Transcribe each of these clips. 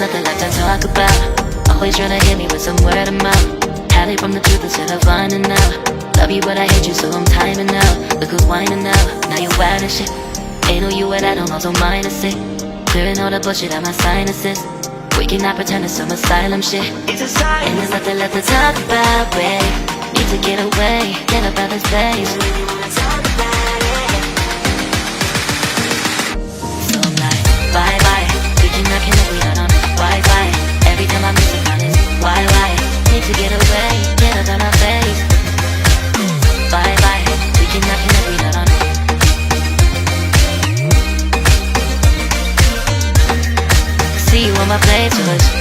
nothing left to talk about. Always trying to hit me with some word of mouth. Hide it from the truth instead of finding out. Love you but I hate you so I'm timing out. Look who's whining now, now you're wild and shit. Ain't no you at I don't also mind a sick. Clearing all the bullshit out my sinuses. We cannot pretend it's some asylum shit. And there's nothing left to talk about, babe. Need to get away, get up out this place. So I'm like, bye bye. We cannot connect, we not on Wi-Fi. Every time I miss a call it's why? Need to get away, get up out my face. Bye bye. We cannot connect, we not on. See you on my playlist.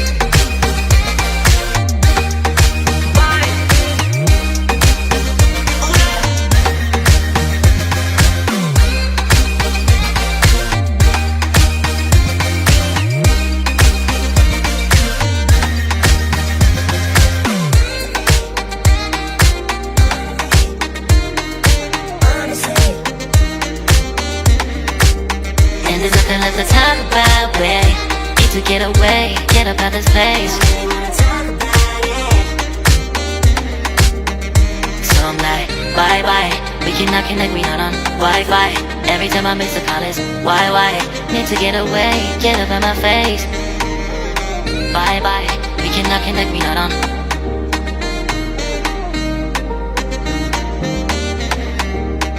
And there's nothing left to talk about, babe. Need to get away, get up out this place. So I'm like, bye bye. We cannot connect, we not on Wi-Fi. Every time I miss a call it's why? Need to get away, get up out my face. Bye bye. We cannot connect, we not on.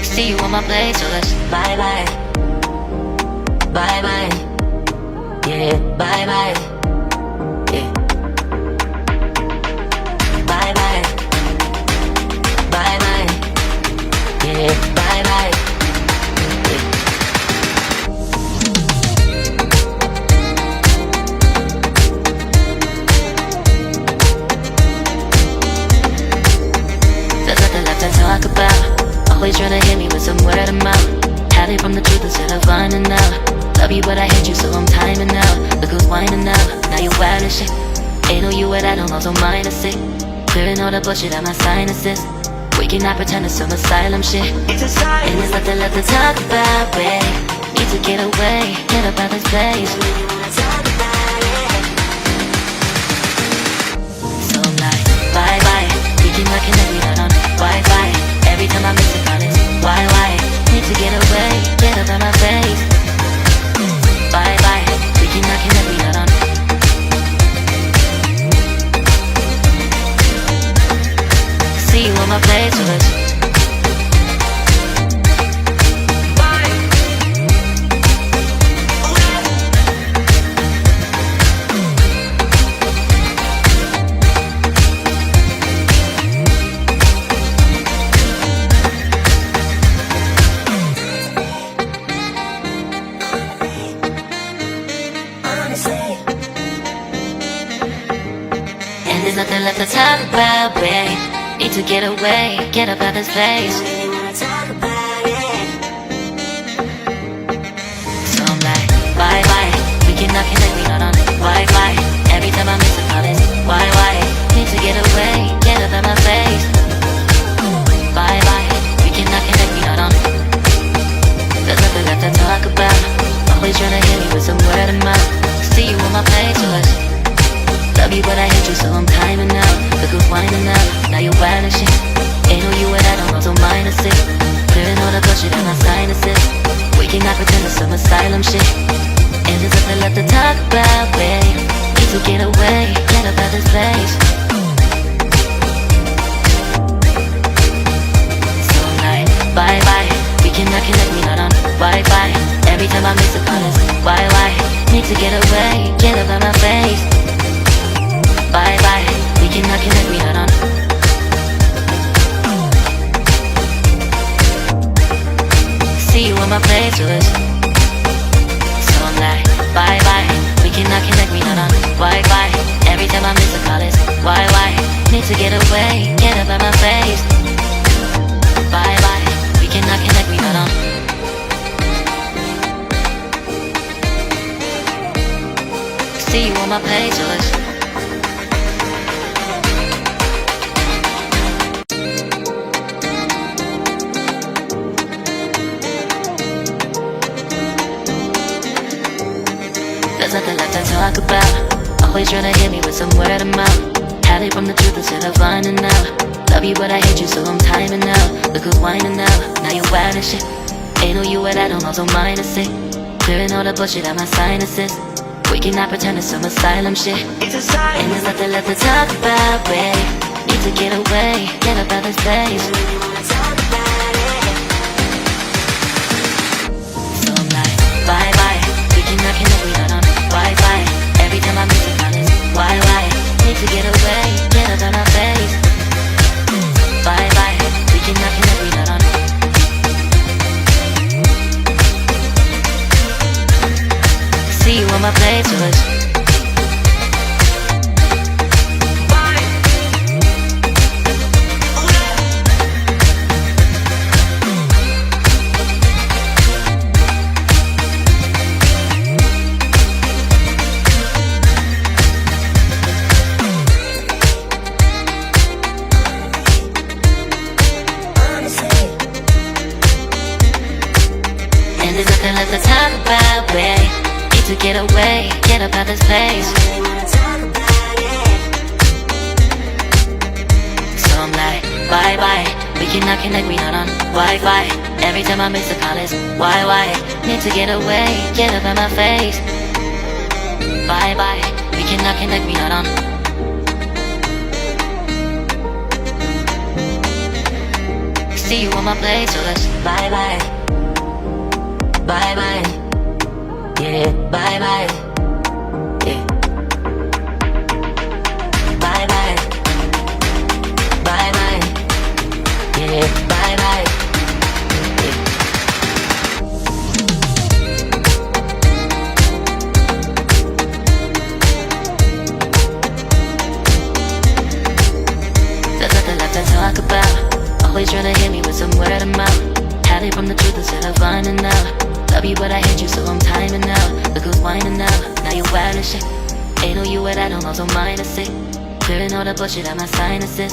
See you on my place, so let's bye bye. Bye bye, yeah, bye bye, yeah. Bye bye, bye bye, yeah, bye bye, yeah. There's nothing left to talk about. Always trying to hit me with some word of mouth. Hide it from the truth instead of finding out. Love you but I hate you so I'm timing out. Look who's whining now, now you're wild and shit. Ain't no you at I don't also mind a sick. Clearing all the bullshit out my sinuses. We cannot pretend it's some asylum shit. And there's nothing left to talk about, babe. Need to get away, get up out this place. So I'm like, bye bye. We cannot connect, we not on Wi-Fi. Every time I miss a call it's why? Need to get away, get up out my face. Bye bye, we cannot connect, we not on. See you on my playlist. And there's nothing left to talk about, babe. Need to get away, get up out this place. So I'm like, bye bye. We cannot connect, we not on Wi-Fi. Every time I miss a call it's why? Need to get away, get up out my face. Bye bye. We cannot connect, we not on. There's nothing left to talk about. Always trying to hit me with some word of mouth. See you on my playlist. Love you but I hate you so I'm timing out. Look who's whining now, now you're wild and shit. Ain't no you at I don't also mind a sick. Clearing all the bullshit out my sinuses. We cannot pretend it's some asylum shit. And there's nothing left to talk about, babe. Need to get away, get up out this place. So I'm like, bye bye. We cannot connect, we not on Wi-Fi. Every time I miss a call it's why? Need to get away, get up out my face. Bye bye, we cannot connect, we not on. See you on my playlist. So I'm like, bye bye, we cannot connect, we not on Wi-Fi. Every time I miss a call it's why? Need to get away, get up out my face. Bye bye, we cannot connect, we not on. See you on my playlist. There's nothing left to talk about. Always tryna hit me with some word of mouth. Hide it from the truth instead of finding out. Love you but I hate you so I'm timing out. Look who's whining now, now you wild and shit. Ain't no you at I don't also mind to say. Clearing all the bullshit out my sinuses. We cannot pretend it's some asylum shit. It's a sign. And there's nothing left to talk about, babe. Need to get away, get up out this place. So I'm like, bye bye. We cannot connect, we not on Wi-Fi. Every time I miss a call it's why? Need to get away, get up out my face. Bye bye. We cannot connect, we not on. See you on my playlist. And there's nothing left to talk about, babe. Need to get away, get up out this place. So I'm like, bye bye. We cannot connect, we not on Wi-Fi. Every time I miss a call it's why? Need to get away, get up out my face. Bye bye. We cannot connect, we not on. See you on my place, so let's bye bye. Bye bye. Yeah, bye bye. Yeah. Bye bye. Bye bye. Yeah, bye bye. Yeah. There's nothing left to talk about. Always tryna hit me with some word of mouth. Hide it from the truth instead of finding out. Love you but I hate you so I'm timing out. Look who's whining now, now you wild and shit. Ain't no you at I don't also mind to say. Clearing all the bullshit out my sinuses.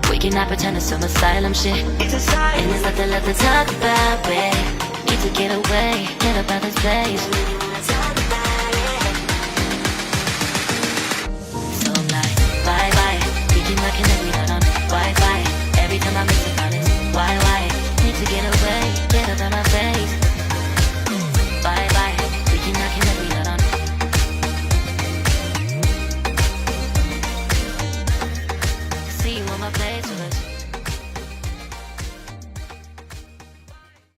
We cannot pretend it's some asylum shit. It's a sign. And there's nothing left to talk about, babe. Need to get away, get up out this place. So I'm like, bye bye. We cannot connect, we not on Wi-Fi. Every time I miss